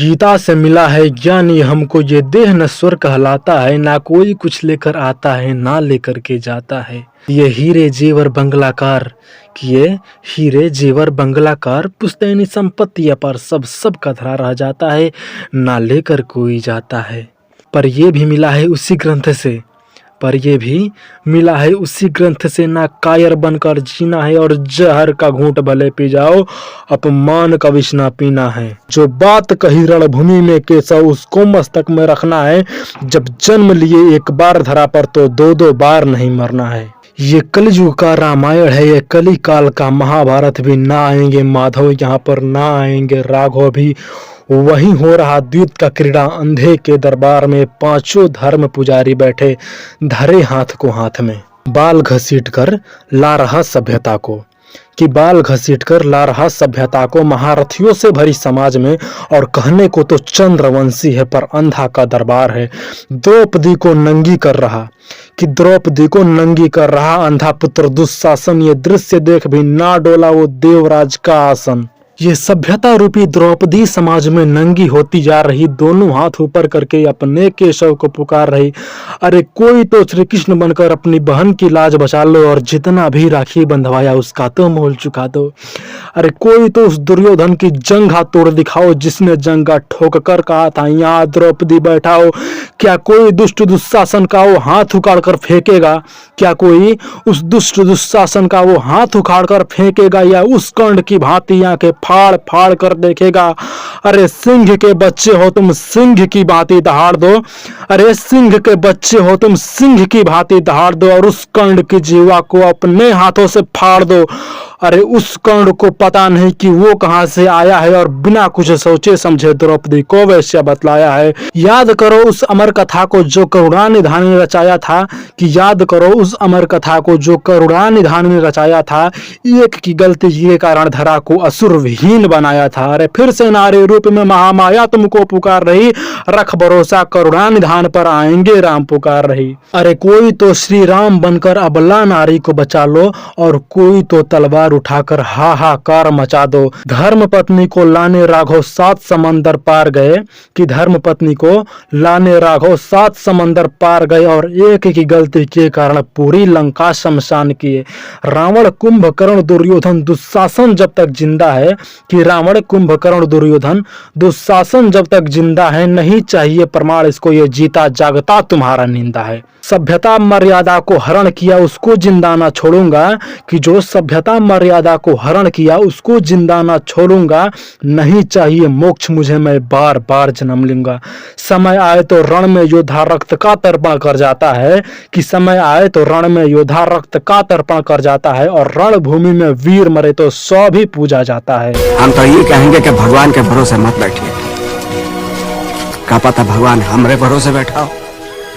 गीता से मिला है ज्ञान ये हमको, ये देह नश्वर कहलाता है। ना कोई कुछ लेकर आता है ना लेकर के जाता है। ये हीरे जेवर बंगलाकार किए, हीरे जेवर बंगलाकार पुश्तैनी संपत्ति अपार सब का धरा रह जाता है, ना लेकर कोई जाता है। पर ये भी मिला है उसी ग्रंथ से, पर ये भी मिला है उसी ग्रंथ से, ना कायर बनकर जीना है और जहर का घूंट भले पी जाओ, अपमान का विष ना पीना है। जो बात कही रणभूमि में केशव उसको मस्तक में रखना है। जब जन्म लिए एक बार धरा पर तो दो दो बार नहीं मरना है। ये कलयुग का रामायण है, ये कली काल का महाभारत भी। ना आएंगे माधव यहाँ पर, ना आएंगे राघव भी। वही हो रहा द्यूत का क्रीड़ा, अंधे के दरबार में पांचों धर्म पुजारी बैठे धरे हाथ को हाथ में। बाल घसीट कर ला रहा सभ्यता को, कि बाल घसीट कर ला रहा सभ्यता को महारथियों से भरी समाज में। और कहने को तो चंद्रवंशी है पर अंधा का दरबार है। द्रौपदी को नंगी कर रहा, कि द्रौपदी को नंगी कर रहा अंधा पुत्र दुशासन। ये दृश्य देख भी ना डोला वो देवराज का आसन। ये सभ्यता रूपी द्रौपदी समाज में नंगी होती जा रही, दोनों हाथ ऊपर करके अपने केशव को पुकार रही। अरे कोई तो श्री कृष्ण बनकर अपनी बहन की लाज बचा लो, और जितना भी राखी बंधवाया उसका तो मोल चुका दो। अरे कोई तो उस दुर्योधन की जंघा तोड़ दिखाओ, जिसने जंघा ठोक कर कहा था यहाँ द्रौपदी बैठाओ। क्या कोई दुष्ट दुशासन का वो हाथ उखाड़ कर फेंकेगा? क्या कोई उस दुष्ट दुशासन का वो हाथ उखाड़ कर फेंकेगा, या उस कर्ण की भांति आंखें फाड़ फाड़ कर देखेगा? अरे सिंह के बच्चे हो तुम, सिंह की भांति दहाड़ दो। अरे सिंह के बच्चे हो तुम, सिंह की भांति दहाड़ दो, और उस कर्ण की जीवा को अपने हाथों से फाड़ दो। अरे उस कर्ण को पता नहीं कि वो कहां से आया है, और बिना कुछ सोचे समझे द्रौपदी को वैश्य बतलाया है। याद करो उस अमर कथा को जो करुणानिधान ने रचाया था, कि याद करो उस अमर कथा को जो करुणानिधान ने रचाया था। एक की गलती के कारण धरा को असुर विहीन बनाया था। अरे फिर से नारी रूप में महामाया तुमको पुकार रही, रख भरोसा करुणानिधान पर आएंगे राम पुकार रही। अरे कोई तो श्री राम बनकर अबला नारी को बचा लो, और कोई तो तलवार उठाकर हाहाकार मचा दो। धर्म पत्नी को लाने राघव 7 समंदर पार गए, कि धर्म पत्नी को लाने राघव 7 समंदर पार गए, और एक की गलती के कारण पूरी लंका शमशान किए। रावण कुंभकर्ण दुर्योधन दुशासन जब तक जिंदा है, कि रावण कुंभकर्ण दुर्योधन दुशासन जब तक जिंदा है, नहीं चाहिए प्रमाण इसको, ये जीता जागता तुम्हारा निंदा है। सभ्यता मर्यादा को हरण किया उसको जिंदा ना छोड़ूंगा, कि जो सभ्यता मर्यादा को हरण किया उसको जिंदा ना छोड़ूंगा। नहीं चाहिए मोक्ष मुझे, मैं बार बार जन्म लूंगा। समय आए तो रण में योद्धा रक्त का तर्पण कर जाता है, कि समय आए तो रण में योद्धा रक्त का तर्पण कर जाता है, और रणभूमि में वीर मरे तो 100 भी पूजा जाता है। हम तो ये कहेंगे कि भगवान के भरोसे मत बैठिए, क्या पता भगवान हमरे भरोसे बैठा हो।